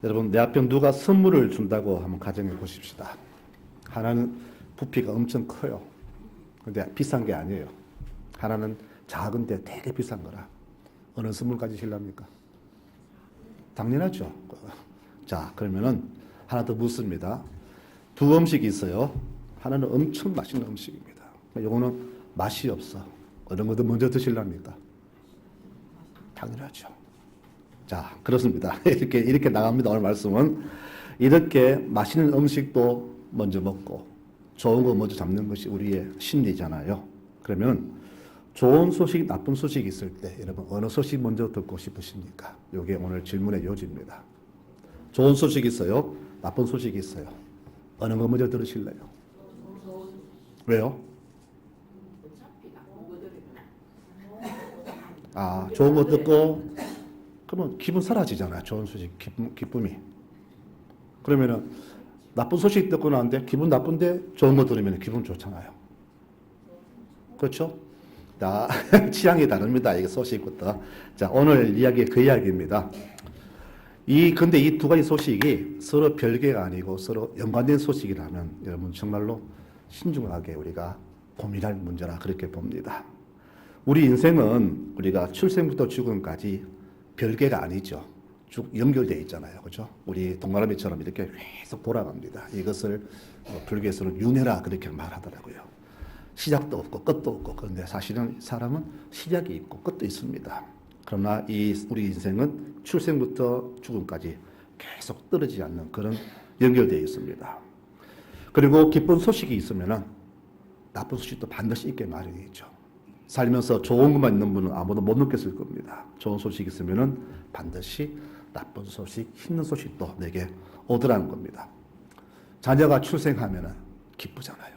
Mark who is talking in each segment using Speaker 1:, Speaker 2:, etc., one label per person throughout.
Speaker 1: 여러분, 내 앞에 누가 선물을 준다고 한번 가정해 보십시다. 하나는 부피가 엄청 커요. 근데 비싼 게 아니에요. 하나는 작은데 되게 비싼 거라. 어느 선물 가지실랍니까? 당연하죠. 자, 그러면은 하나 더 묻습니다. 두 음식이 있어요. 하나는 엄청 맛있는 음식입니다. 요거는 맛이 없어. 어느 것도 먼저 드실랍니까? 당연하죠. 자, 그렇습니다. 이렇게 나갑니다. 오늘 말씀은. 이렇게 맛있는 음식도 먼저 먹고 좋은 거 먼저 잡는 것이 우리의 심리잖아요. 그러면 좋은 소식, 나쁜 소식이 있을 때 여러분 어느 소식 먼저 듣고 싶으십니까? 이게 오늘 질문의 요지입니다. 좋은 소식이 있어요. 나쁜 소식이 있어요. 어느 거 먼저 들으실래요? 왜요? 아, 좋은 거 듣고 그러면 기분 사라지잖아요. 좋은 소식, 기쁨이. 그러면은 나쁜 소식 듣고 나는데 기분 나쁜데 좋은 거 들으면 기분 좋잖아요. 그렇죠? 자, 취향이 다릅니다. 이게 소식부터. 자, 오늘 이야기 그 이야기입니다. 근데 이 두 가지 소식이 서로 별개가 아니고 서로 연관된 소식이라면 여러분 정말로 신중하게 우리가 고민할 문제라 그렇게 봅니다. 우리 인생은 우리가 출생부터 죽음까지 별개가 아니죠. 쭉 연결되어 있잖아요. 그죠? 우리 동그라미처럼 이렇게 계속 돌아갑니다. 이것을 불교에서는 윤회라 그렇게 말하더라고요. 시작도 없고 끝도 없고, 그런데 사실은 사람은 시작이 있고 끝도 있습니다. 그러나 우리 인생은 출생부터 죽음까지 계속 떨어지지 않는 그런 연결되어 있습니다. 그리고 기쁜 소식이 있으면 나쁜 소식도 반드시 있게 마련이죠. 살면서 좋은 것만 있는 분은 아무도 못 느꼈을 겁니다. 좋은 소식이 있으면 반드시 나쁜 소식, 힘든 소식도 내게 오더라는 겁니다. 자녀가 출생하면 기쁘잖아요.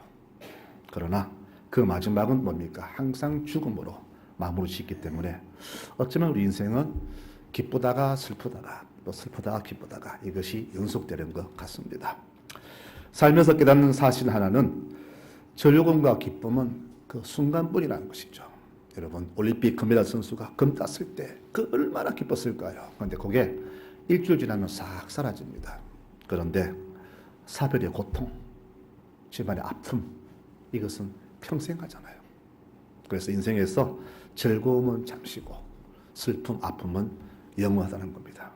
Speaker 1: 그러나 그 마지막은 뭡니까? 항상 죽음으로 마무리 짓기 때문에 어쩌면 우리 인생은 기쁘다가 슬프다가 또 슬프다가 기쁘다가 이것이 연속되는 것 같습니다. 살면서 깨닫는 사실 하나는 즐거움과 기쁨은 그 순간뿐이라는 것이죠. 여러분, 올림픽 금메달 선수가 금 땄을 때 그 얼마나 기뻤을까요? 그런데 그게 일주일 지나면 싹 사라집니다. 그런데 사별의 고통, 집안의 아픔, 이것은 평생 가잖아요. 그래서 인생에서 즐거움은 잠시고 슬픔, 아픔은 영원하다는 겁니다.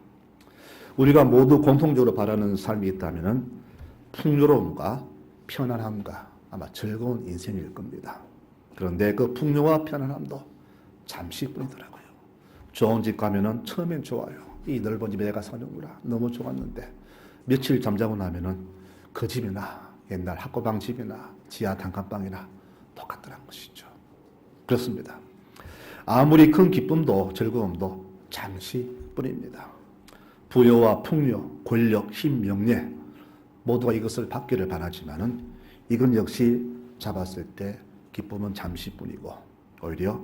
Speaker 1: 우리가 모두 공통적으로 바라는 삶이 있다면 풍요로움과 편안함과 아마 즐거운 인생일 겁니다. 그런데 그 풍요와 편안함도 잠시뿐이더라고요. 좋은 집 가면은 처음엔 좋아요. 이 넓은 집에 내가 사는구나. 너무 좋았는데 며칠 잠자고 나면은 그 집이나 옛날 학고방 집이나 지하 단칸방이나 똑같더란 것이죠. 그렇습니다. 아무리 큰 기쁨도 즐거움도 잠시뿐입니다. 부여와 풍요, 권력, 힘, 명예 모두가 이것을 받기를 바라지만은 이건 역시 잡았을 때 기쁨은 잠시뿐이고 오히려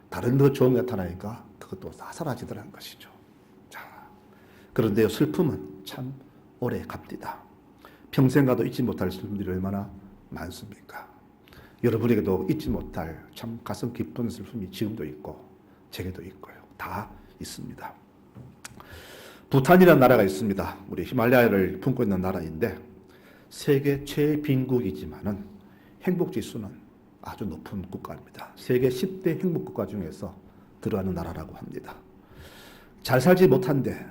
Speaker 1: 다른 더 좋은 게 나타나니까 그것도 다 사라지더라는 것이죠. 자, 그런데 슬픔은 참 오래 갑니다. 평생 가도 잊지 못할 슬픔들이 얼마나 많습니까? 여러분에게도 잊지 못할 참 가슴 깊은 슬픔이 지금도 있고 제게도 있고요. 다 있습니다. 부탄이라는 나라가 있습니다. 우리 히말라야를 품고 있는 나라인데 세계 최빈국이지만은 행복지수는 아주 높은 국가입니다. 세계 10대 행복국가 중에서 들어가는 나라라고 합니다. 잘 살지 못한데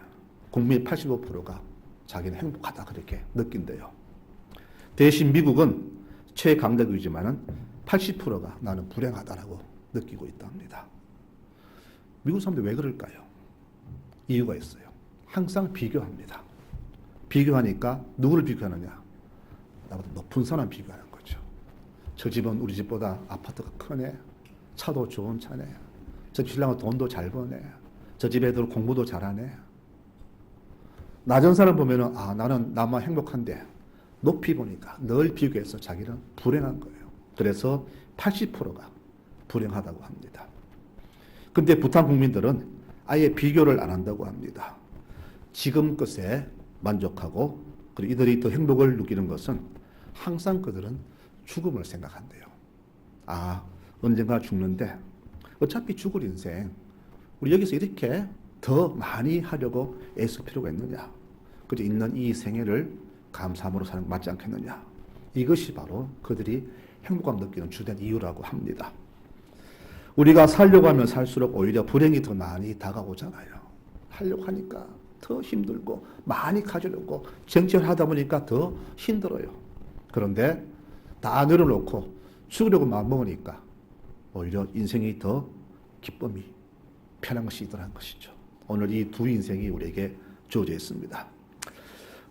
Speaker 1: 국민 85%가 자기는 행복하다 그렇게 느낀대요. 대신 미국은 최강대국이지만은 80%가 나는 불행하다라고 느끼고 있답니다. 미국 사람들 왜 그럴까요? 이유가 있어요. 항상 비교합니다. 비교하니까 누구를 비교하느냐? 나보다 높은 사람 비교하는 거죠. 저 집은 우리 집보다 아파트가 크네. 차도 좋은 차네. 저 신랑은 돈도 잘 버네. 저 집 애들 공부도 잘하네. 낮은 사람 보면은 나는 나만 행복한데 높이 보니까 늘 비교해서 자기는 불행한 거예요. 그래서 80%가 불행하다고 합니다. 근데 부탄 국민들은 아예 비교를 안 한다고 합니다. 지금 것에 만족하고 그리고 이들이 더 행복을 느끼는 것은 항상 그들은 죽음을 생각한대요. 언젠가 죽는데 어차피 죽을 인생 우리 여기서 이렇게 더 많이 하려고 애쓸 필요가 있느냐. 그저 있는 이 생애를 감사함으로 사는 거 맞지 않겠느냐. 이것이 바로 그들이 행복감 느끼는 주된 이유라고 합니다. 우리가 살려고 하면 살수록 오히려 불행이 더 많이 다가오잖아요. 하려고 하니까 더 힘들고 많이 가지려고 정치하다 보니까 더 힘들어요. 그런데 다 내려놓고 죽으려고 마음먹으니까 오히려 인생이 더 기쁨이 편한 것이 있더라는 것이죠. 오늘 이 두 인생이 우리에게 주어져 있습니다.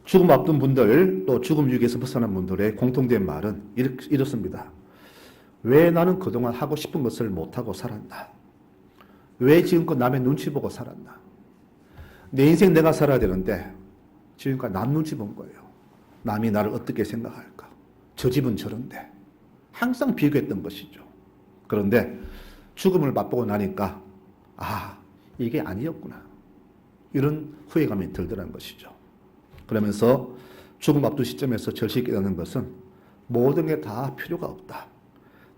Speaker 1: 죽음 앞둔 분들 또 죽음 위기에서 벗어난 분들의 공통된 말은 이렇습니다. 왜 나는 그동안 하고 싶은 것을 못하고 살았나? 왜 지금껏 남의 눈치 보고 살았나? 내 인생 내가 살아야 되는데 지금까지 남 눈치 본 거예요. 남이 나를 어떻게 생각할까? 저 집은 저런데. 항상 비교했던 것이죠. 그런데 죽음을 맛보고 나니까 이게 아니었구나. 이런 후회감이 들더라는 것이죠. 그러면서 죽음 앞둔 시점에서 절실히 깨닫는 것은 모든 게 다 필요가 없다.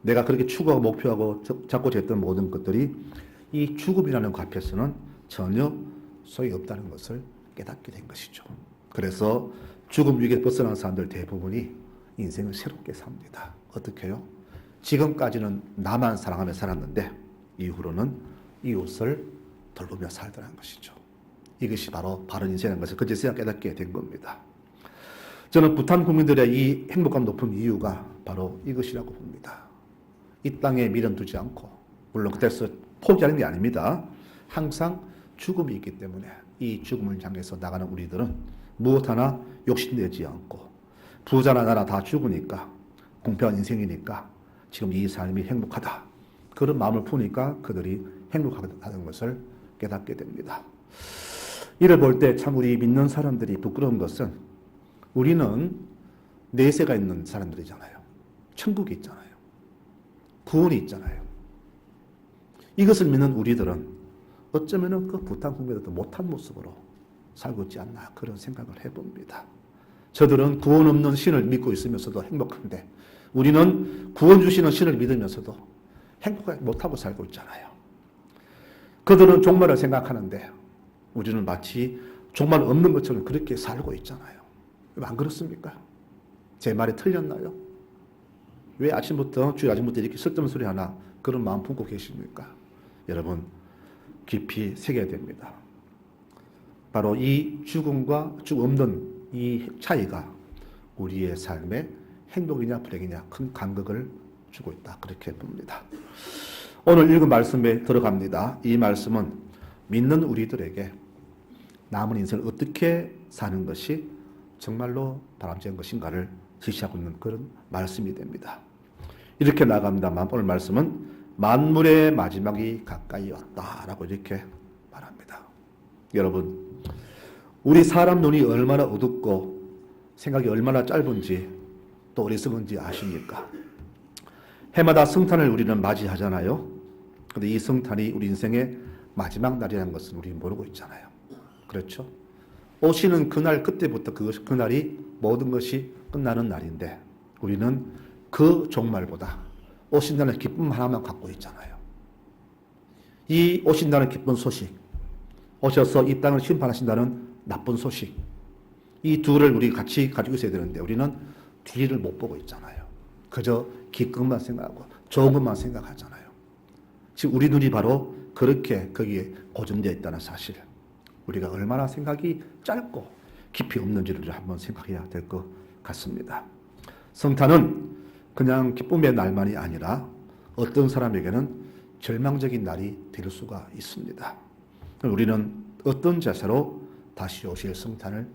Speaker 1: 내가 그렇게 추구하고 목표하고 잡고자 했던 모든 것들이 이 죽음이라는 것 앞에서는 전혀 소용이 없다는 것을 깨닫게 된 것이죠. 그래서 죽음 위기에 벗어난 사람들 대부분이 인생을 새롭게 삽니다. 어떻게 해요? 지금까지는 나만 사랑하며 살았는데 이후로는 이웃을 돌보며 살더라는 것이죠. 이것이 바로 바른 인생이라는 것을 그제서야 깨닫게 된 겁니다. 저는 부탄 국민들의 이 행복감 높은 이유가 바로 이것이라고 봅니다. 이 땅에 미련 두지 않고, 물론 그때서 포기하는 게 아닙니다. 항상 죽음이 있기 때문에 이 죽음을 향해서 나가는 우리들은 무엇 하나 욕심내지 않고, 부자나 나나 다 죽으니까, 공평한 인생이니까 지금 이 삶이 행복하다. 그런 마음을 푸니까 그들이 행복하다는 것을 깨닫게 됩니다. 이를 볼 때 참 우리 믿는 사람들이 부끄러운 것은 우리는 내세가 있는 사람들이잖아요. 천국이 있잖아요. 구원이 있잖아요. 이것을 믿는 우리들은 어쩌면 그 부탄 국민들도 못한 모습으로 살고 있지 않나 그런 생각을 해봅니다. 저들은 구원 없는 신을 믿고 있으면서도 행복한데 우리는 구원 주시는 신을 믿으면서도 행복하지 못하고 살고 있잖아요. 그들은 종말을 생각하는데 우리는 마치 종말 없는 것처럼 그렇게 살고 있잖아요. 안 그렇습니까? 제 말이 틀렸나요? 왜 아침부터 이렇게 쓸데없는 소리 하나 그런 마음 품고 계십니까? 여러분 깊이 새겨야 됩니다. 바로 이 죽음과 죽음 없는 이 차이가 우리의 삶에 행복이냐 불행이냐 큰 간극을 주고 있다. 그렇게 봅니다. 오늘 읽은 말씀에 들어갑니다. 이 말씀은 믿는 우리들에게 남은 인생을 어떻게 사는 것이 정말로 바람직한 것인가를 지시하고 있는 그런 말씀이 됩니다. 이렇게 나갑니다. 오늘 말씀은 만물의 마지막이 가까이 왔다라고 이렇게 말합니다. 여러분, 우리 사람 눈이 얼마나 어둡고 생각이 얼마나 짧은지 또 어리석은지 아십니까? 해마다 성탄을 우리는 맞이하잖아요. 그런데 이 성탄이 우리 인생의 마지막 날이라는 것은 우리 모르고 있잖아요. 그렇죠? 오시는 그날 그때부터 그날이 모든 것이 끝나는 날인데 우리는 그 종말보다 오신다는 기쁨 하나만 갖고 있잖아요. 이 오신다는 기쁜 소식, 오셔서 이 땅을 심판하신다는 나쁜 소식, 이 둘을 우리 같이 가지고 있어야 되는데 우리는 뒤를 못 보고 있잖아요. 그저 기쁨만 생각하고 좋은 것만 생각하잖아요. 지금 우리 눈이 바로 그렇게 거기에 고정되어 있다는 사실, 우리가 얼마나 생각이 짧고 깊이 없는지를 한번 생각해야 될 것 같습니다. 성탄은 그냥 기쁨의 날만이 아니라 어떤 사람에게는 절망적인 날이 될 수가 있습니다. 우리는 어떤 자세로 다시 오실 성탄을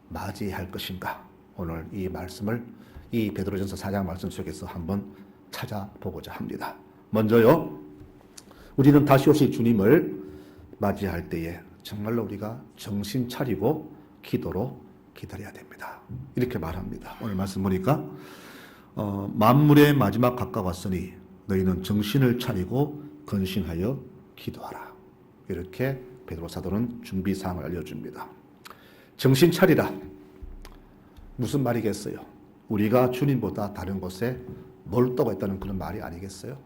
Speaker 1: 맞이할 것인가? 오늘 이 말씀을 이 베드로전서 4장 말씀 속에서 한번 찾아보고자 합니다. 먼저요, 우리는 다시 오실 주님을 맞이할 때에 정말로 우리가 정신 차리고 기도로 기다려야 됩니다. 이렇게 말합니다. 오늘 말씀 보니까 만물의 마지막 가까웠으니 너희는 정신을 차리고 근신하여 기도하라. 이렇게 베드로 사도는 준비 사항을 알려줍니다. 정신 차리라. 무슨 말이겠어요? 우리가 주님보다 다른 곳에 몰두가 있다는 그런 말이 아니겠어요?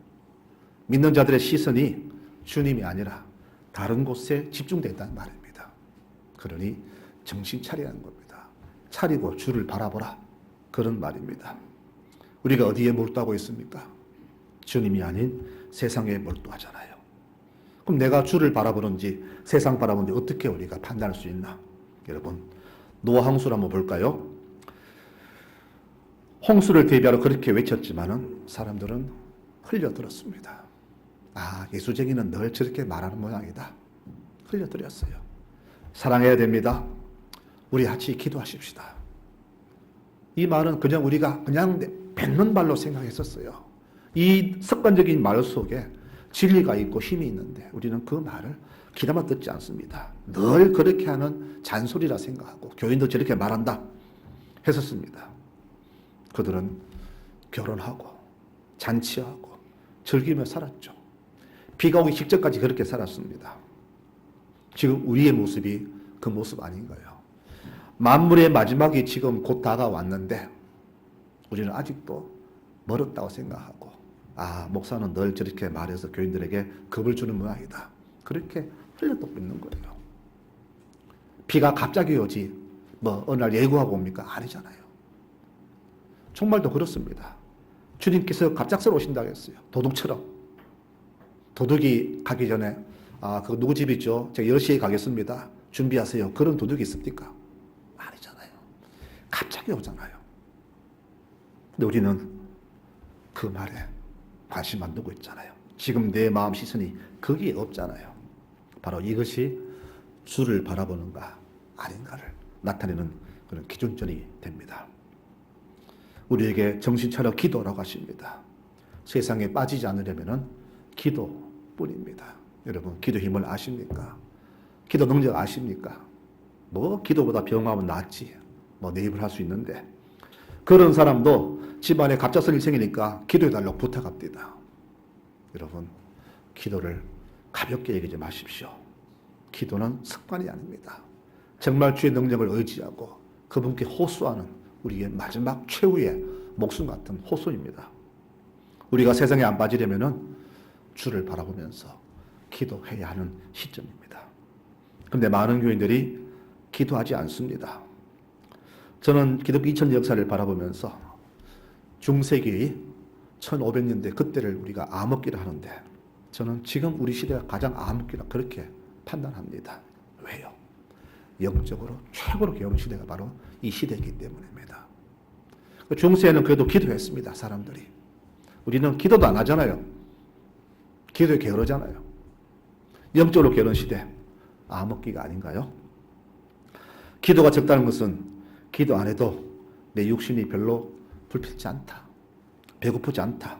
Speaker 1: 믿는 자들의 시선이 주님이 아니라 다른 곳에 집중되어 있다는 말입니다. 그러니 정신 차리라는 겁니다. 차리고 주를 바라보라. 그런 말입니다. 우리가 어디에 몰두하고 있습니까? 주님이 아닌 세상에 몰두하잖아요. 그럼 내가 주를 바라보는지 세상 바라보는지 어떻게 우리가 판단할 수 있나? 여러분, 노아 홍수를 한번 볼까요? 홍수를 대비하러 그렇게 외쳤지만은 사람들은 흘려들었습니다. 아, 예수쟁이는 늘 저렇게 말하는 모양이다. 흘려들었어요. 사랑해야 됩니다. 우리 같이 기도하십시다. 이 말은 그냥 우리가 그냥 뱉는 말로 생각했었어요. 이 습관적인 말 속에 진리가 있고 힘이 있는데 우리는 그 말을 귀담아 듣지 않습니다. 늘 그렇게 하는 잔소리라 생각하고 교인도 저렇게 말한다 했었습니다. 그들은 결혼하고 잔치하고 즐기며 살았죠. 비가 오기 직전까지 그렇게 살았습니다. 지금 우리의 모습이 그 모습 아닌가요? 만물의 마지막이 지금 곧 다가왔는데 우리는 아직도 멀었다고 생각하고 아, 목사는 늘 저렇게 말해서 교인들에게 겁을 주는 모양이다. 그렇게 흘려듣고 있는 거예요. 비가 갑자기 오지 뭐 어느 날 예고하고 옵니까? 아니잖아요. 정말도 그렇습니다. 주님께서 갑작스레 오신다고 했어요. 도둑처럼. 도둑이 가기 전에 아, 그 누구 집이죠? 제가 10시에 가겠습니다. 준비하세요. 그런 도둑이 있습니까? 아니잖아요. 갑자기 오잖아요. 근데 우리는 그 말에 관심 안 두고 있잖아요. 지금 내 마음 시선이 거기에 없잖아요. 바로 이것이 주를 바라보는가 아닌가를 나타내는 그런 기준점이 됩니다. 우리에게 정신 차려 기도라고 하십니다. 세상에 빠지지 않으려면 기도뿐입니다. 여러분, 기도 힘을 아십니까? 기도 능력 아십니까? 뭐 기도보다 병하면 낫지. 뭐 내 입을 할 수 있는데 그런 사람도 집안에 갑작스레 일 생기니까 기도해달라고 부탁합니다. 여러분, 기도를 가볍게 여기지 마십시오. 기도는 습관이 아닙니다. 정말 주의 능력을 의지하고 그분께 호소하는 우리의 마지막 최후의 목숨 같은 호소입니다. 우리가 세상에 안 빠지려면 주를 바라보면서 기도해야 하는 시점입니다. 그런데 많은 교인들이 기도하지 않습니다. 저는 기독교 2000년 역사를 바라보면서 중세기 1500년대 그때를 우리가 암흑기라 하는데 저는 지금 우리 시대가 가장 암흑기라 그렇게 판단합니다. 왜요? 영적으로 최고로 게으른 시대가 바로 이 시대이기 때문입니다. 중세에는 그래도 기도했습니다. 사람들이. 우리는 기도도 안 하잖아요. 기도에 게으르잖아요. 영적으로 게으른 시대, 암흑기가 아닌가요? 기도가 적다는 것은 기도 안 해도 내 육신이 별로 불편치 않다. 배고프지 않다.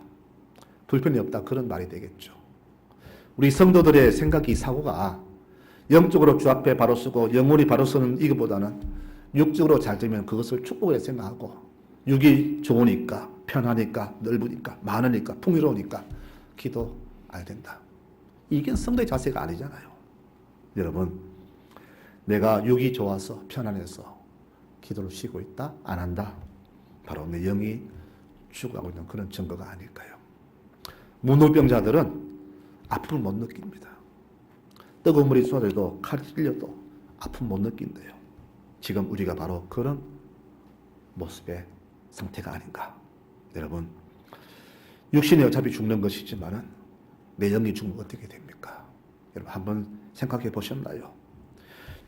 Speaker 1: 불편이 없다. 그런 말이 되겠죠. 우리 성도들의 생각이 사고가 영적으로 주 앞에 바로 서고 영혼이 바로 서는 이것보다는 육적으로 잘 되면 그것을 축복으로 생각하고 육이 좋으니까 편하니까 넓으니까 많으니까 풍요로우니까 기도 안 된다. 이게 성도의 자세가 아니잖아요. 여러분, 내가 육이 좋아서 편안해서 기도를 쉬고 있다? 안 한다? 바로 내 영이 죽어가고 있는 그런 증거가 아닐까요? 문호병자들은 아픔을 못 느낍니다. 뜨거운 물이 쏟아져도 칼이 찔려도 아픔 못 느낀대요. 지금 우리가 바로 그런 모습의 상태가 아닌가. 여러분, 육신이 어차피 죽는 것이지만은 내 영이 죽으면 어떻게 됩니까? 여러분 한번 생각해 보셨나요?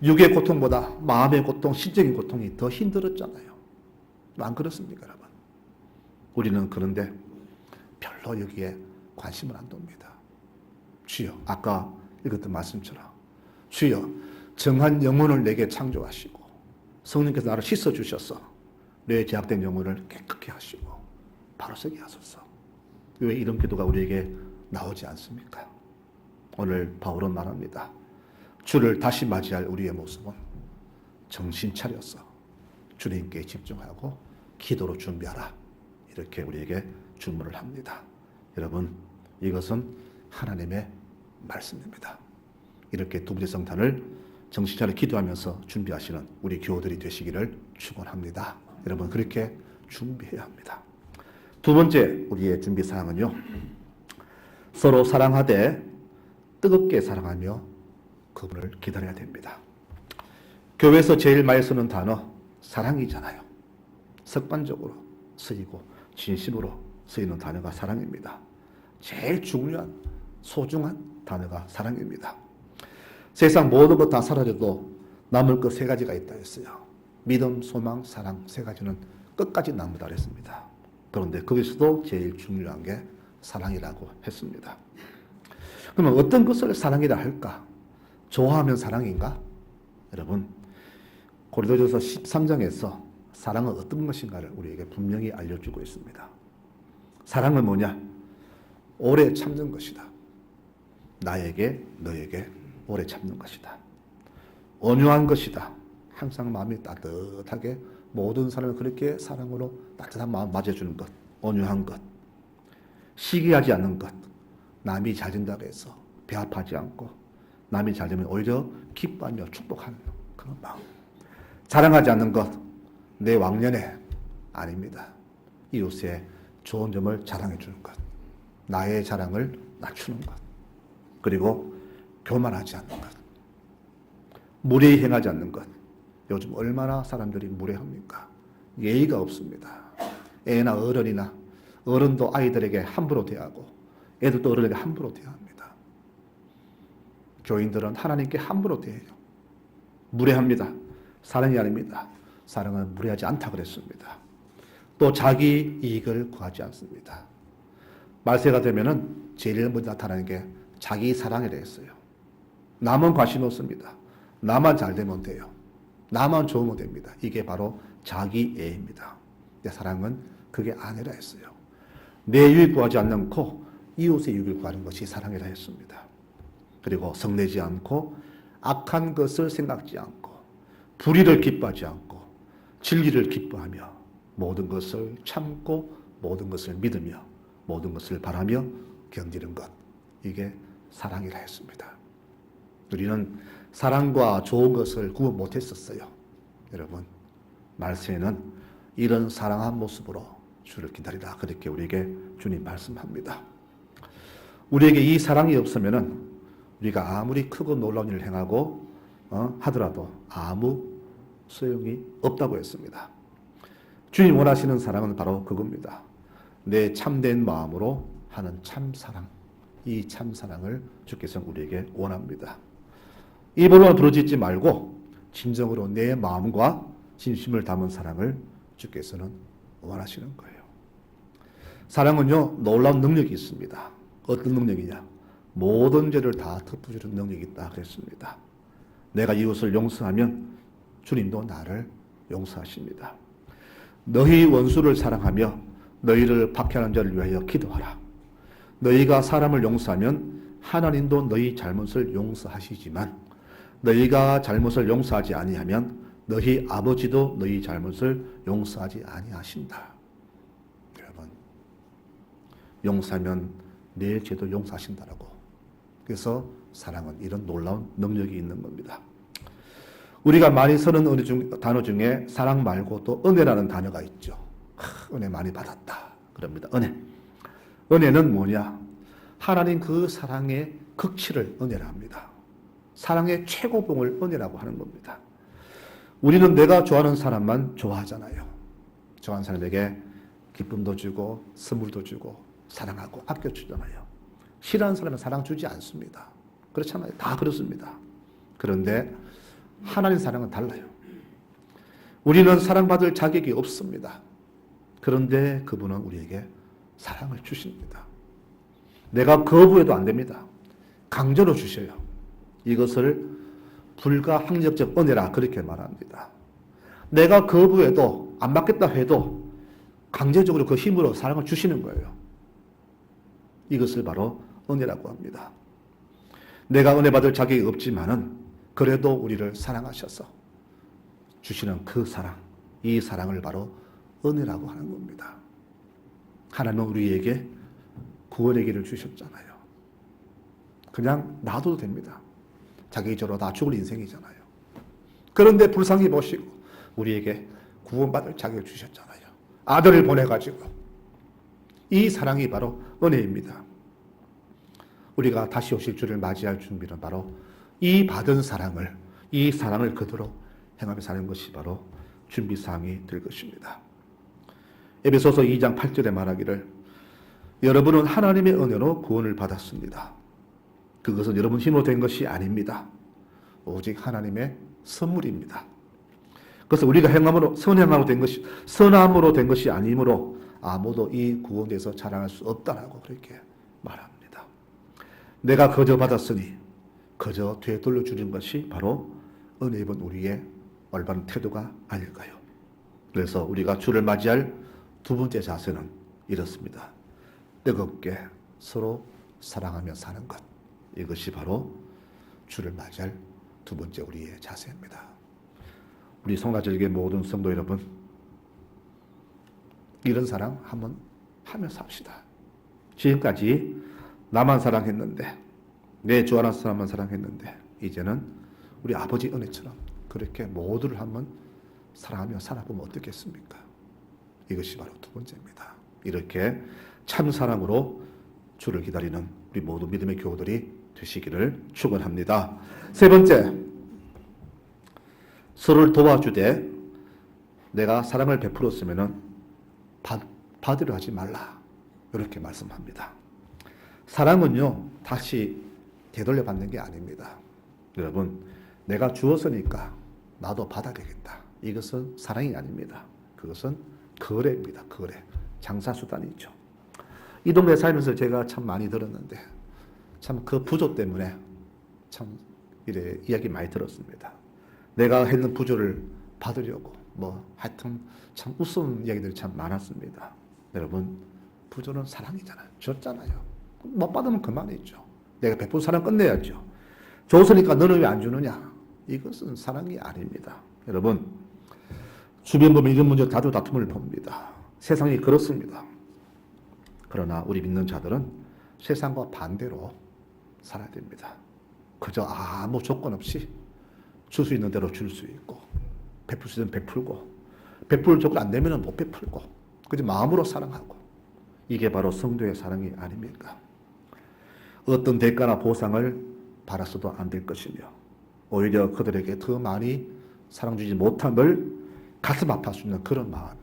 Speaker 1: 육의 고통보다 마음의 고통, 신적인 고통이 더 힘들었잖아요. 안 그렇습니까, 여러분? 우리는 그런데 별로 여기에 관심을 안 둡니다. 주여, 아까 읽었던 말씀처럼 주여, 정한 영혼을 내게 창조하시고 성령께서 나를 씻어주셔서 내 제약된 영혼을 깨끗게 하시고 바로 서게 하소서. 왜 이런 기도가 우리에게 나오지 않습니까? 오늘 바울은 말합니다. 주를 다시 맞이할 우리의 모습은 정신 차려서 주님께 집중하고 기도로 준비하라. 이렇게 우리에게 주문을 합니다. 여러분, 이것은 하나님의 말씀입니다. 이렇게 두 번째 성탄을 정신 차려 기도하면서 준비하시는 우리 교우들이 되시기를 축원합니다. 여러분, 그렇게 준비해야 합니다. 두 번째 우리의 준비 사항은요, 서로 사랑하되 뜨겁게 사랑하며 그분을 기다려야 됩니다. 교회에서 제일 많이 쓰는 단어 사랑이잖아요. 습관적으로 쓰이고 진심으로 쓰이는 단어가 사랑입니다. 제일 중요한 소중한 단어가 사랑입니다. 세상 모든 것 다 사라져도 남을 것 세 가지가 있다 했어요. 믿음, 소망, 사랑 세 가지는 끝까지 남는다 했습니다. 그런데 거기서도 제일 중요한 게 사랑이라고 했습니다. 그러면 어떤 것을 사랑이라 할까? 좋아하면 사랑인가? 여러분, 고린도전서 13장에서 사랑은 어떤 것인가를 우리에게 분명히 알려주고 있습니다. 사랑은 뭐냐? 오래 참는 것이다. 나에게, 너에게 오래 참는 것이다. 온유한 것이다. 항상 마음이 따뜻하게 모든 사람을 그렇게 사랑으로 따뜻한 마음 맞아주는 것. 온유한 것. 시기하지 않는 것. 남이 잘 된다고 해서 배합하지 않고 남이 잘 되면 오히려 기뻐하며 축복하는 그런 마음. 자랑하지 않는 것. 내 왕년에 아닙니다. 이웃의 좋은 점을 자랑해 주는 것. 나의 자랑을 낮추는 것. 그리고 교만하지 않는 것. 무례히 행하지 않는 것. 요즘 얼마나 사람들이 무례합니까? 예의가 없습니다. 애나 어른이나 어른도 아이들에게 함부로 대하고 애들도 어른에게 함부로 대합니다. 교인들은 하나님께 함부로 대해요. 무례합니다. 사랑이 아닙니다. 사랑은 무례하지 않다 그랬습니다. 또 자기 이익을 구하지 않습니다. 말세가 되면은 제일 먼저 나타나는 게 자기 사랑이라 했어요. 남은 관심 없습니다. 나만 잘 되면 돼요. 나만 좋으면 됩니다. 이게 바로 자기애입니다. 내 사랑은 그게 아니라 했어요. 내 유익 구하지 않고 이웃의 유익을 구하는 것이 사랑이라 했습니다. 그리고 성내지 않고 악한 것을 생각지 않고 불의를 기뻐하지 않고 진리를 기뻐하며 모든 것을 참고 모든 것을 믿으며 모든 것을 바라며 견디는 것. 이게 사랑이라 했습니다. 우리는 사랑과 좋은 것을 구분 못했었어요. 여러분, 말세에는 이런 사랑한 모습으로 주를 기다리라. 그렇게 우리에게 주님 말씀합니다. 우리에게 이 사랑이 없으면은 우리가 아무리 크고 놀라운 일을 행하고 하더라도 아무 소용이 없다고 했습니다. 주님 원하시는 사랑은 바로 그겁니다. 내 참된 마음으로 하는 참사랑. 이 참사랑을 주께서 우리에게 원합니다. 입으로 부르짖지 말고 진정으로 내 마음과 진심을 담은 사랑을 주께서는 원하시는 거예요. 사랑은요, 놀라운 능력이 있습니다. 어떤 능력이냐? 모든 죄를 다 덮어주는 능력이 있다 그랬습니다. 내가 이웃을 용서하면 주님도 나를 용서하십니다. 너희 원수를 사랑하며 너희를 박해하는 자를 위하여 기도하라. 너희가 사람을 용서하면 하나님도 너희 잘못을 용서하시지만 너희가 잘못을 용서하지 아니하면 너희 아버지도 너희 잘못을 용서하지 아니하신다. 여러분, 용서하면 내 죄도 용서하신다라고. 그래서 사랑은 이런 놀라운 능력이 있는 겁니다. 우리가 많이 쓰는 단어 중에 사랑 말고 또 은혜라는 단어가 있죠. 은혜 많이 받았다. 그럽니다. 은혜. 은혜는 뭐냐? 하나님 그 사랑의 극치를 은혜라 합니다. 사랑의 최고봉을 은혜라고 하는 겁니다. 우리는 내가 좋아하는 사람만 좋아하잖아요. 좋아하는 사람에게 기쁨도 주고 선물도 주고 사랑하고 아껴주잖아요. 싫어하는 사람은 사랑 주지 않습니다. 그렇잖아요. 다 그렇습니다. 그런데 하나님 사랑은 달라요. 우리는 사랑받을 자격이 없습니다. 그런데 그분은 우리에게 사랑을 주십니다. 내가 거부해도 안 됩니다. 강제로 주셔요. 이것을 불가항력적 은혜라 그렇게 말합니다. 내가 거부해도 안 받겠다 해도 강제적으로 그 힘으로 사랑을 주시는 거예요. 이것을 바로 은혜라고 합니다. 내가 은혜 받을 자격이 없지만은 그래도 우리를 사랑하셔서 주시는 그 사랑, 이 사랑을 바로 은혜라고 하는 겁니다. 하나님은 우리에게 구원의 길을 주셨잖아요. 그냥 놔둬도 됩니다. 자기 저로 다 죽을 인생이잖아요. 그런데 불쌍히 보시고 우리에게 구원받을 자격을 주셨잖아요. 아들을 보내가지고. 이 사랑이 바로 은혜입니다. 우리가 다시 오실 주를 맞이할 준비는 바로 이 받은 사랑을, 이 사랑을 그대로 행하며 사는 것이 바로 준비사항이 될 것입니다. 에베소서 2장 8절에 말하기를 여러분은 하나님의 은혜로 구원을 받았습니다. 그것은 여러분 힘으로 된 것이 아닙니다. 오직 하나님의 선물입니다. 그래서 우리가 행함으로 선함으로 된 것이 아니므로 아무도 이 구원에서 자랑할 수 없다라고 그렇게 말합니다. 내가 거저 받았으니 거저 되돌려 주는 것이 바로 은혜 입은 우리의 올바른 태도가 아닐까요? 그래서 우리가 주를 맞이할 두 번째 자세는 이렇습니다. 뜨겁게 서로 사랑하며 사는 것. 이것이 바로 주를 맞이할 두 번째 우리의 자세입니다. 우리 성라절개 모든 성도 여러분, 이런 사랑 한번 하며 삽시다. 지금까지 나만 사랑했는데, 내 좋아하는 사람만 사랑했는데, 이제는 우리 아버지 은혜처럼 그렇게 모두를 한번 사랑하며 살아보면 어떻겠습니까? 이것이 바로 두 번째입니다. 이렇게 참 사랑으로 주를 기다리는 우리 모두 믿음의 교우들이 되시기를 축원합니다. 세 번째, 서로를 도와주되 내가 사랑을 베풀었으면 받으려 하지 말라. 이렇게 말씀합니다. 사랑은요, 다시 되돌려 받는 게 아닙니다. 여러분, 내가 주었으니까 나도 받아야 되겠다. 이것은 사랑이 아닙니다. 그것은 거래입니다. 거래. 장사수단이죠. 이 동네 살면서 제가 참 많이 들었는데, 참 그 부조 때문에 참 이래 이야기 많이 들었습니다. 내가 했는 부조를 받으려고 하여튼 참 우스운 이야기들이 참 많았습니다. 여러분, 부조는 사랑이잖아요. 줬잖아요. 못 받으면 그만이죠. 내가 베푼 사랑 끝내야죠. 줬으니까 너는 왜 안 주느냐? 이것은 사랑이 아닙니다. 여러분, 주변 보면 이런 문제 다툼을 봅니다. 세상이 그렇습니다. 그러나 우리 믿는 자들은 세상과 반대로 살아야 됩니다. 그저 아무 조건 없이 줄 수 있는 대로 줄 수 있고, 베풀 수 있으면 베풀고, 베풀 조건 안 되면 못 베풀고, 그저 마음으로 사랑하고, 이게 바로 성도의 사랑이 아닙니까? 어떤 대가나 보상을 바라서도 안 될 것이며, 오히려 그들에게 더 많이 사랑 주지 못함을 가슴 아파할 수 있는 그런 마음,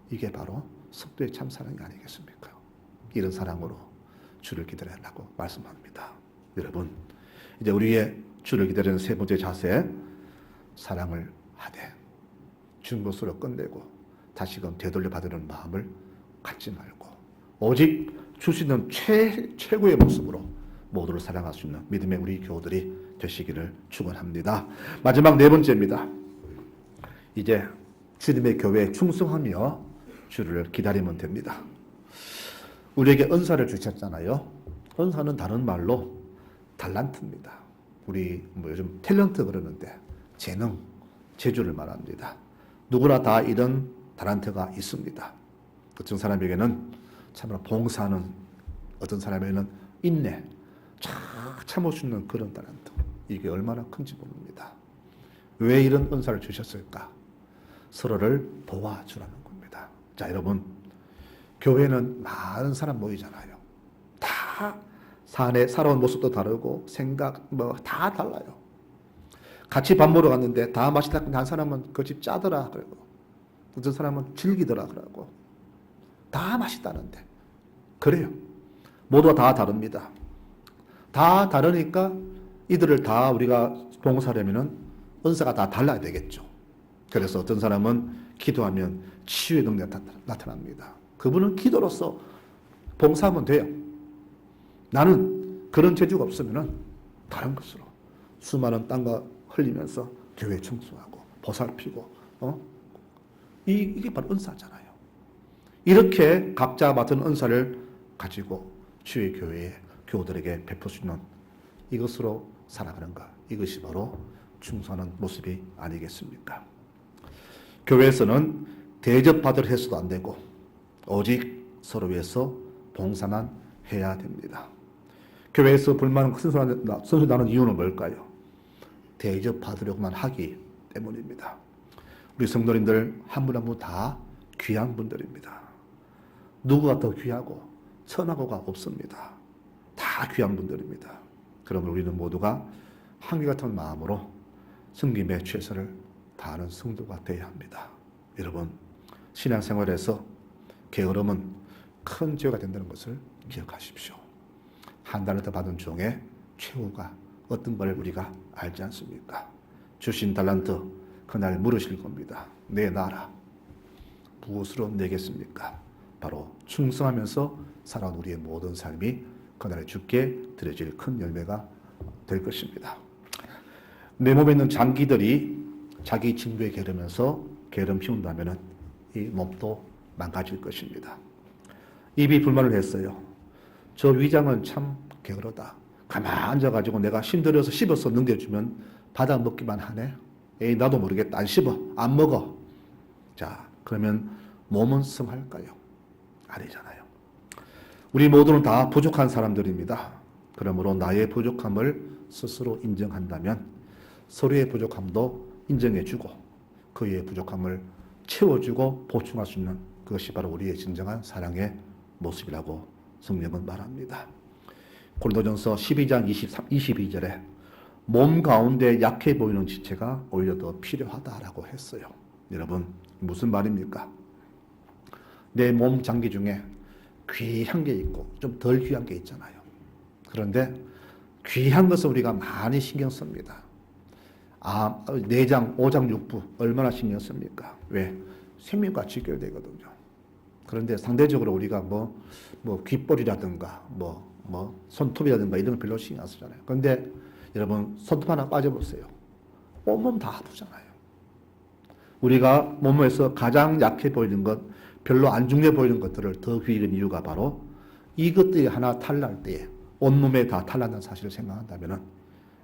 Speaker 1: 이게 바로 성도의 참 사랑이 아니겠습니까? 이런 사랑으로 주를 기다리라고 말씀합니다. 여러분, 이제 우리의 주를 기다리는 세 번째 자세, 사랑을 하되 준 것으로 끝내고 다시금 되돌려 받으려는 마음을 갖지 말고 오직 줄 수 있는 최고의 모습으로 모두를 사랑할 수 있는 믿음의 우리 교우들이 되시기를 축원합니다. 마지막 네 번째입니다. 이제 주님의 교회에 충성하며 주를 기다리면 됩니다. 우리에게 은사를 주셨잖아요. 은사는 다른 말로 달란트입니다. 우리 요즘 탤런트 그러는데 재능, 재주를 말합니다. 누구나 다 이런 달란트가 있습니다. 어떤 사람에게는 참으로 봉사하는, 어떤 사람에게는 인내, 참을 수 있는 그런 달란트. 이게 얼마나 큰지 모릅니다. 왜 이런 은사를 주셨을까? 서로를 도와주라는 겁니다. 자, 여러분, 교회는 많은 사람 모이잖아요. 다 산에 살아온 모습도 다르고 생각 다 달라요. 같이 밥 먹으러 갔는데 다 맛있다. 한 사람은 그 집 짜더라 그러고, 어떤 사람은 질기더라 그러고, 다 맛있다는데 그래요. 모두가 다 다릅니다. 다 다르니까 이들을 다 우리가 봉사하려면은 은사가 다 달라야 되겠죠. 그래서 어떤 사람은 기도하면 치유의 능력이 나타납니다. 그분은 기도로서 봉사하면 돼요. 나는 그런 재주가 없으면은 다른 것으로 수많은 땅과 흘리면서 교회 청소하고 보살피고, 이게 바로 은사잖아요. 이렇게 각자 맡은 은사를 가지고 주의 교회에 교우들에게 베풀 수 있는 이것으로 살아가는가? 이것이 바로 충성하는 모습이 아니겠습니까? 교회에서는 대접받으려 해서도 안 되고 오직 서로 위해서 봉사만 해야 됩니다. 교회에서 불만 선수 나는 이유는 뭘까요? 대접받으려고만 하기 때문입니다. 우리 성도님들 한 분 한 분 다 귀한 분들입니다. 누구가 더 귀하고 천하고가 없습니다. 다 귀한 분들입니다. 그러면 우리는 모두가 한결같은 마음으로 섬김에 최선을 다하는 성도가 되어야 합니다. 여러분, 신앙생활에서 게으름은 큰 죄가 된다는 것을 기억하십시오. 한 달을 더 받은 종의 최후가 어떤 걸 우리가 알지 않습니까? 주신 달란트 그날 물으실 겁니다. 내 나라 무엇으로 내겠습니까? 바로 충성하면서 살아온 우리의 모든 삶이 그날에 주께 드려질 큰 열매가 될 것입니다. 내 몸에 있는 장기들이 자기 징조에 게으르면서 게으름 피운다면 이 몸도 망가질 것입니다. 입이 불만을 했어요. 저 위장은 참 게으르다. 가만 앉아가지고 내가 힘들어서 씹어서 넘겨주면 받아 먹기만 하네. 에이, 나도 모르겠다. 안 씹어. 안 먹어. 자, 그러면 몸은 성할까요? 아니잖아요. 우리 모두는 다 부족한 사람들입니다. 그러므로 나의 부족함을 스스로 인정한다면 서로의 부족함도 인정해주고 그의 부족함을 채워주고 보충할 수 있는 그것이 바로 우리의 진정한 사랑의 모습이라고 성경은 말합니다. 고린도전서 12장 22절에 몸 가운데 약해 보이는 지체가 오히려 더 필요하다라고 했어요. 여러분, 무슨 말입니까? 내 몸 장기 중에 귀한 게 있고 좀 덜 귀한 게 있잖아요. 그런데 귀한 것을 우리가 많이 신경 씁니다. 내장, 오장, 육부 얼마나 신경 씁니까? 왜? 생명과 직결되거든요. 그런데 상대적으로 우리가 뭐 귓볼이라든가 손톱이라든가 이런 거 별로 신경 안 쓰잖아요. 그런데 여러분, 손톱 하나 빠져보세요. 온몸 다 아프잖아요. 우리가 몸에서 가장 약해 보이는 것, 별로 안 중요해 보이는 것들을 더 귀한 이유가 바로 이것들이 하나 탈날 때에 온몸에 다 탈난다는 사실을 생각한다면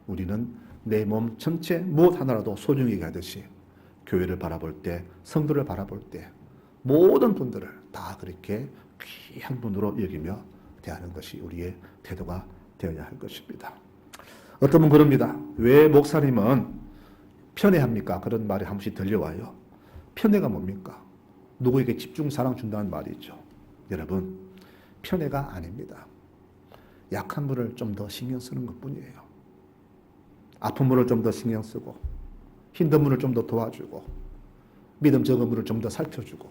Speaker 1: 우리는 내 몸 전체 무엇 하나라도 소중히 여기듯이 교회를 바라볼 때, 성도를 바라볼 때 모든 분들을 다 그렇게 귀한 분으로 여기며 대하는 것이 우리의 태도가 되어야 할 것입니다. 어떤 분 그럽니다. 왜 목사님은 편애합니까? 그런 말이 한 번씩 들려와요. 편애가 뭡니까? 누구에게 집중 사랑 준다는 말이죠. 여러분, 편애가 아닙니다. 약한 분을 좀 더 신경 쓰는 것뿐이에요. 아픈 분을 좀 더 신경 쓰고 힘든 분을 좀 더 도와주고 믿음 적은 분을 좀 더 살펴주고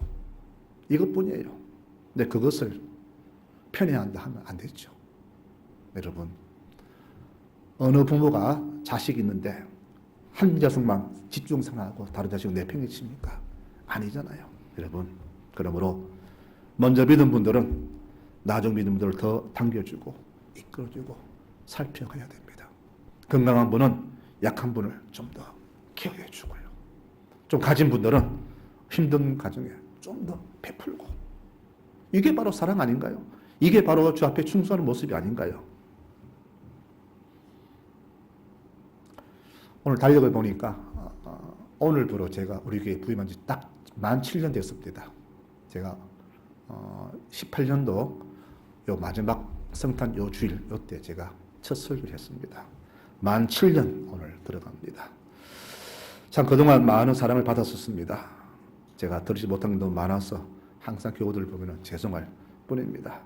Speaker 1: 이것뿐이에요. 근데 그것을 편애한다 하면 안 되죠. 여러분, 어느 부모가 자식이 있는데 한 자식만 집중상하고 다른 자식은 내팽개칩니까? 아니잖아요. 여러분, 그러므로 먼저 믿은 분들은 나중 믿은 분들을 더 당겨주고 이끌어주고 살펴가야 됩니다. 건강한 분은 약한 분을 좀 더 케어해주고요. 좀 가진 분들은 힘든 가정에 좀 더 베풀고 이게 바로 사랑 아닌가요? 이게 바로 주 앞에 충성하는 모습이 아닌가요? 오늘 달력을 보니까 오늘부로 제가 우리 교회 부임한 지 딱 만 7년 됐습니다. 제가 18년도 요 마지막 성탄 요 주일 요때 제가 첫 설교를 했습니다. 만 7년 오늘 들어갑니다. 참 그동안 많은 사랑을 받았었습니다. 제가 들으지 못한 게 너무 많아서 항상 교우들을 보면 죄송할 뿐입니다.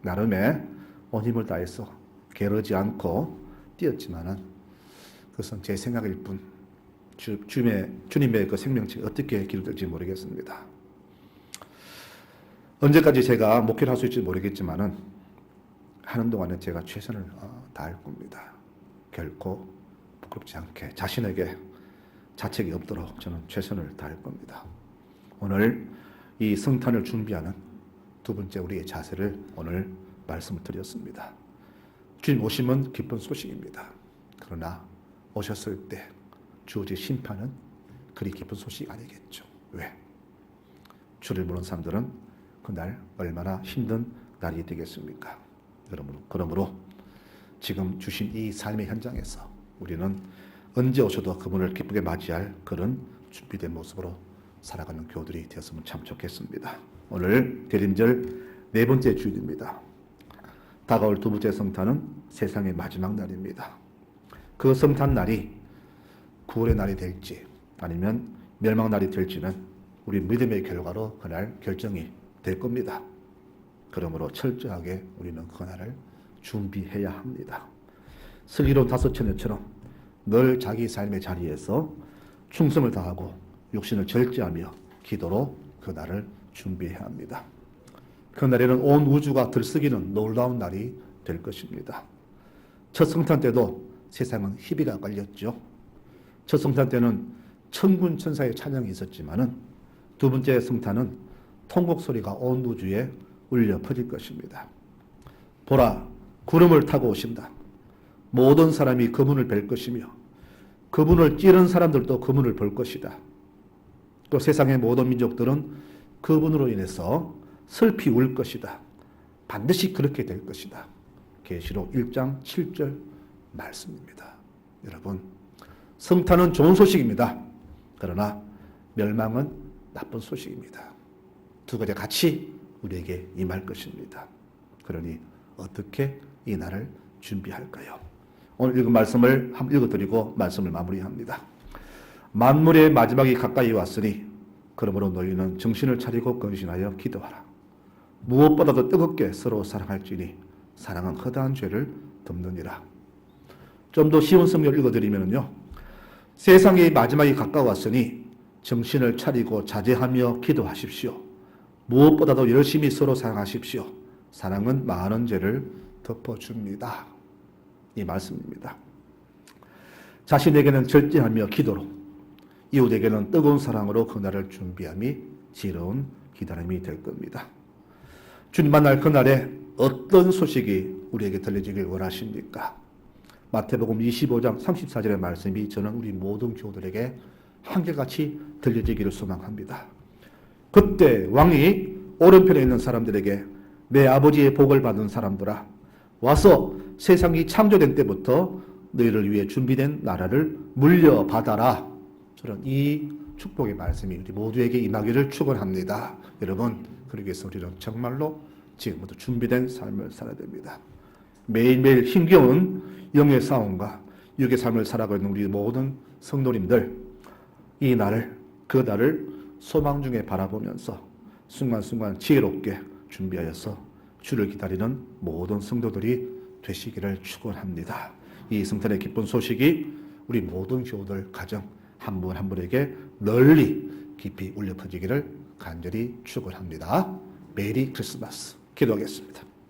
Speaker 1: 나름의 온 힘을 다해서 게으르지 않고 뛰었지만은 그것은 제 생각일 뿐 주님의 그 생명체가 어떻게 기록될지 모르겠습니다. 언제까지 제가 목회를 할 수 있을지 모르겠지만은 하는 동안에 제가 최선을 다할 겁니다. 결코 부끄럽지 않게 자신에게 자책이 없도록 저는 최선을 다할 겁니다. 오늘 이 성탄을 준비하는 두 번째 우리의 자세를 오늘 말씀을 드렸습니다. 주님 오심은 기쁜 소식입니다. 그러나 오셨을 때 주어질 심판은 그리 기쁜 소식이 아니겠죠. 왜? 주를 모르는 사람들은 그날 얼마나 힘든 날이 되겠습니까? 그러므로 지금 주신 이 삶의 현장에서 우리는 언제 오셔도 그분을 기쁘게 맞이할 그런 준비된 모습으로 살아가는 교우들이 되었으면 참 좋겠습니다. 오늘 대림절 네 번째 주일입니다. 다가올 두 번째 성탄은 세상의 마지막 날입니다. 그 성탄 날이 구원의 날이 될지 아니면 멸망 날이 될지는 우리 믿음의 결과로 그날 결정이 될 겁니다. 그러므로 철저하게 우리는 그날을 준비해야 합니다. 슬기로운 다섯 처녀처럼 늘 자기 삶의 자리에서 충성을 다하고 육신을 절제하며 기도로 그날을 준비해야 합니다. 그날에는 온 우주가 들썩이는 놀라운 날이 될 것입니다. 첫 성탄 때도 세상은 희비가 걸렸죠. 첫 성탄 때는 천군 천사의 찬양이 있었지만은 두 번째 성탄은 통곡 소리가 온 우주에 울려 퍼질 것입니다. 보라, 구름을 타고 오신다. 모든 사람이 그분을 뵐 것이며 그분을 찌른 사람들도 그분을 볼 것이다. 또 세상의 모든 민족들은 그분으로 인해서 슬피 울 것이다. 반드시 그렇게 될 것이다. 계시록 1장 7절 말씀입니다. 여러분, 성탄은 좋은 소식입니다. 그러나 멸망은 나쁜 소식입니다. 두 가지 같이 우리에게 임할 것입니다. 그러니 어떻게 이 날을 준비할까요? 오늘 읽은 말씀을 한번 읽어드리고 말씀을 마무리합니다. 만물의 마지막이 가까이 왔으니 그러므로 너희는 정신을 차리고 근신하여 기도하라. 무엇보다도 뜨겁게 서로 사랑할지니 사랑은 허다한 죄를 덮느니라. 좀 더 쉬운 성경을 읽어드리면요, 세상의 마지막이 가까웠으니 정신을 차리고 자제하며 기도하십시오. 무엇보다도 열심히 서로 사랑하십시오. 사랑은 많은 죄를 덮어줍니다. 이 말씀입니다. 자신에게는 절제하며 기도로, 이웃에게는 뜨거운 사랑으로 그날을 준비함이 지혜로운 기다림이 될 겁니다. 주님 만날 그날에 어떤 소식이 우리에게 들려지길 원하십니까? 마태복음 25장 34절의 말씀이 저는 우리 모든 교우들에게 한결같이 들려지기를 소망합니다. 그때 왕이 오른편에 있는 사람들에게 내 아버지의 복을 받은 사람들아, 와서 세상이 창조된 때부터 너희를 위해 준비된 나라를 물려받아라. 저는 이 축복의 말씀이 우리 모두에게 임하기를 축원합니다. 여러분, 그러기 위해서 우리는 정말로 지금부터 준비된 삶을 살아야 됩니다. 매일매일 힘겨운 영의 싸움과 육의 삶을 살아가고 있는 우리 모든 성도님들, 이 날을, 그 날을 소망 중에 바라보면서 순간순간 지혜롭게 준비하여서 주를 기다리는 모든 성도들이 되시기를 축원합니다. 이 성탄의 기쁜 소식이 우리 모든 교우들 가정 한 분 한 분에게 널리 깊이 울려 퍼지기를 간절히 축원합니다. 메리 크리스마스. 기도하겠습니다.